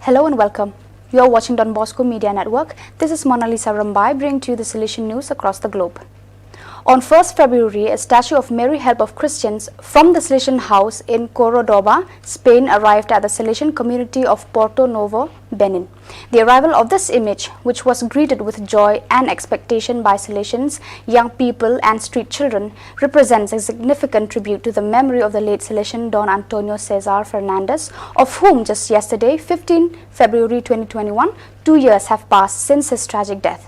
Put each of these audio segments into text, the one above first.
Hello and welcome. You are watching Don Bosco Media Network. This is Mona Lisa Rambai bringing to you the Salesian news across the globe. On 1st February, a statue of Mary Help of Christians from the Salesian house in Cordoba, Spain arrived at the Salesian community of Porto Novo, Benin. The arrival of this image, which was greeted with joy and expectation by Salesians, young people and street children, represents a significant tribute to the memory of the late Salesian Don Antonio Cesar Fernandez, of whom just yesterday, 15 February 2021, 2 years have passed since his tragic death.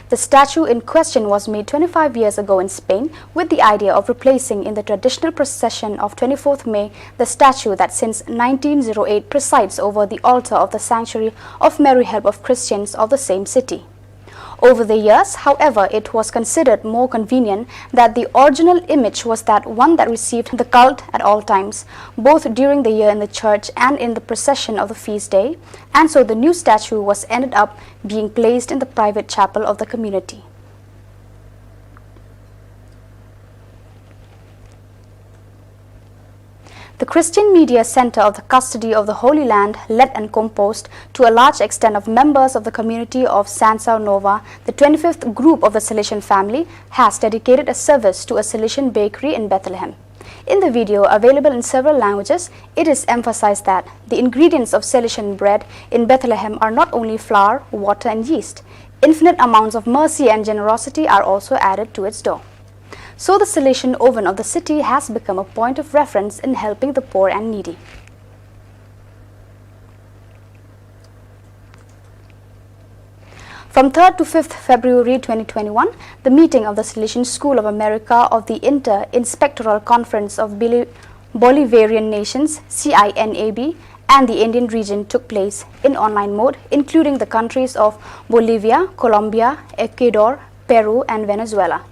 The statue in question was made 25 years ago in Spain with the idea of replacing in the traditional procession of 24th May the statue that since 1908 presides over the altar of the sanctuary of Mary Help of Christians of the same city. Over the years, however, it was considered more convenient that the original image was that one that received the cult at all times, both during the year in the church and in the procession of the feast day, and so the new statue was ended up being placed in the private chapel of the community. The Christian Media Center of the Custody of the Holy Land, led and composed to a large extent of members of the community of Sansa Nova, the 25th group of the Salesian family, has dedicated a service to a Salesian bakery in Bethlehem. In the video, available in several languages, it is emphasized that the ingredients of Salesian bread in Bethlehem are not only flour, water and yeast. Infinite amounts of mercy and generosity are also added to its dough. So the Salesian oven of the city has become a point of reference in helping the poor and needy. From 3rd to 5th February 2021, the meeting of the Salesian School of America of the Inter-Inspectoral Conference of Bolivarian Nations, CINAB, and the Indian region took place in online mode, including the countries of Bolivia, Colombia, Ecuador, Peru, and Venezuela.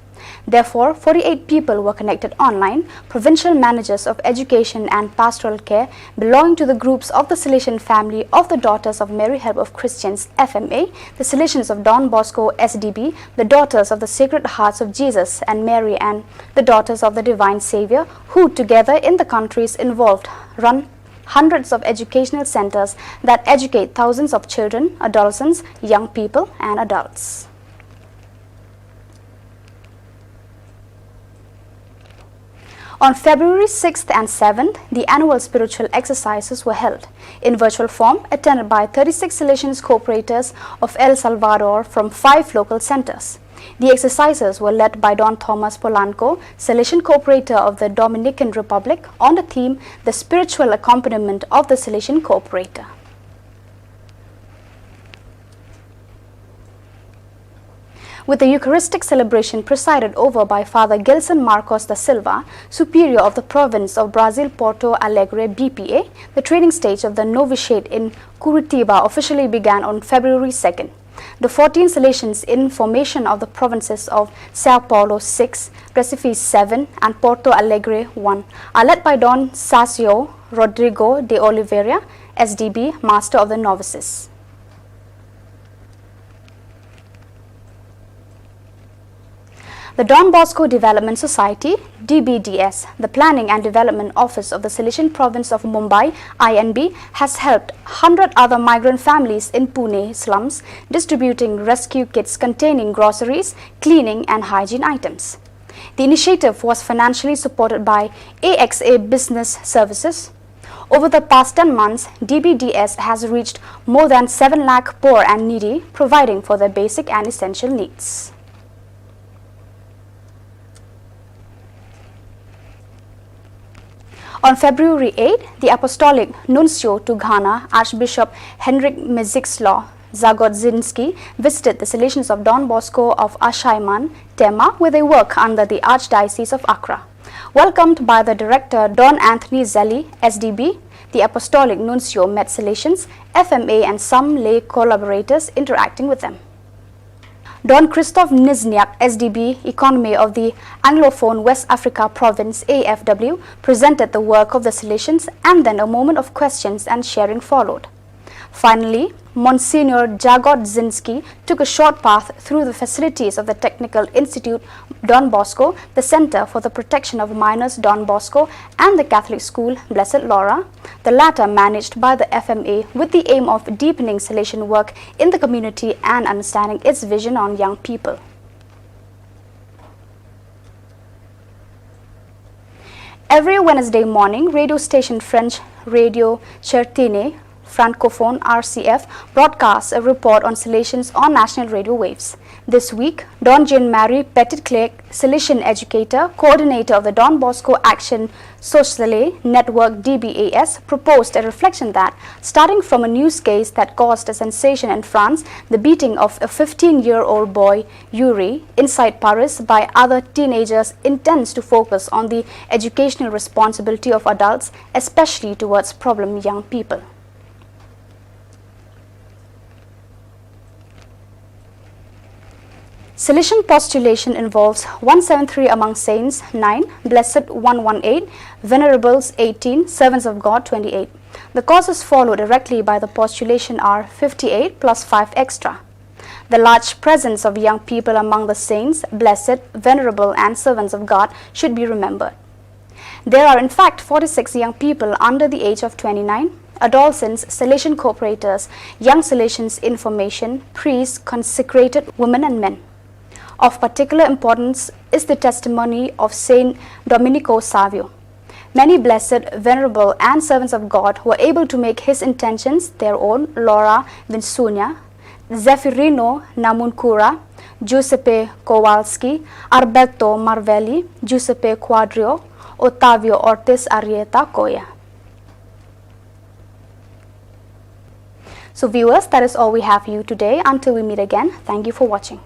Therefore, 48 people were connected online, provincial managers of education and pastoral care belonging to the groups of the Salesian family of the Daughters of Mary Help of Christians FMA, the Salesians of Don Bosco SDB, the Daughters of the Sacred Hearts of Jesus and Mary, and the Daughters of the Divine Savior, who together in the countries involved run hundreds of educational centers that educate thousands of children, adolescents, young people and adults. On February 6th and 7th, the annual spiritual exercises were held in virtual form, attended by 36 Salesian cooperators of El Salvador from 5 local centers. The exercises were led by Don Thomas Polanco, Salesian cooperator of the Dominican Republic, on the theme "The Spiritual Accompaniment of the Salesian Cooperator." With the Eucharistic celebration presided over by Father Gilson Marcos da Silva, Superior of the Province of Brazil Porto Alegre BPA, the training stage of the novitiate in Curitiba officially began on February 2nd. The 14 Salesians in formation of the provinces of Sao Paulo 6, Recife 7 and Porto Alegre 1 are led by Don Sacio Rodrigo de Oliveira, SDB, Master of the Novices. The Don Bosco Development Society, DBDS, the Planning and Development Office of the Salesian Province of Mumbai, INB, has helped 100 other migrant families in Pune slums, distributing rescue kits containing groceries, cleaning and hygiene items. The initiative was financially supported by AXA Business Services. Over the past 10 months, DBDS has reached more than 7 lakh poor and needy, providing for their basic and essential needs. On February 8, the Apostolic Nuncio to Ghana, Archbishop Henryk Medzisław Zagodzinski, visited the Salesians of Don Bosco of Ashaiman, Tema, where they work under the Archdiocese of Accra. Welcomed by the Director Don Anthony Zelli, SDB, the Apostolic Nuncio met Salesians, FMA and some lay collaborators interacting with them. Don Christoph Nizniak, SDB, Economy of the Anglophone West Africa Province, AFW, presented the work of the Salesians, and then a moment of questions and sharing followed. Finally, Monsignor Jagod Zinski took a short path through the facilities of the Technical Institute Don Bosco, the Center for the Protection of Minors Don Bosco, and the Catholic School Blessed Laura, the latter managed by the FMA with the aim of deepening Salesian work in the community and understanding its vision on young people. Every Wednesday morning, radio station French Radio Chertine Francophone RCF broadcasts a report on Salesians on national radio waves. This week, Don Jean-Marie Petit-Clerc, Salesian educator, coordinator of the Don Bosco Action Sociale Network DBAS, proposed a reflection that, starting from a news case that caused a sensation in France, the beating of a 15-year-old boy, Yuri, inside Paris by other teenagers, intends to focus on the educational responsibility of adults, especially towards problem young people. Salesian postulation involves 173 among saints 9, blessed 118, venerables 18, servants of God 28. The causes followed directly by the postulation are 58 plus 5 extra. The large presence of young people among the saints, blessed, venerable and servants of God should be remembered. There are in fact 46 young people under the age of 29, adolescents, Salesian cooperators, young Salesians information, priests, consecrated women and men. Of particular importance is the testimony of Saint Domenico Savio. Many blessed, venerable and servants of God were able to make his intentions their own: Laura Vinsunia, Zeffirino Namuncura, Giuseppe Kowalski, Alberto Marvelli, Giuseppe Quadrio, Ottavio Ortiz Arrieta Coya. So viewers, that is all we have for you today. Until we meet again, thank you for watching.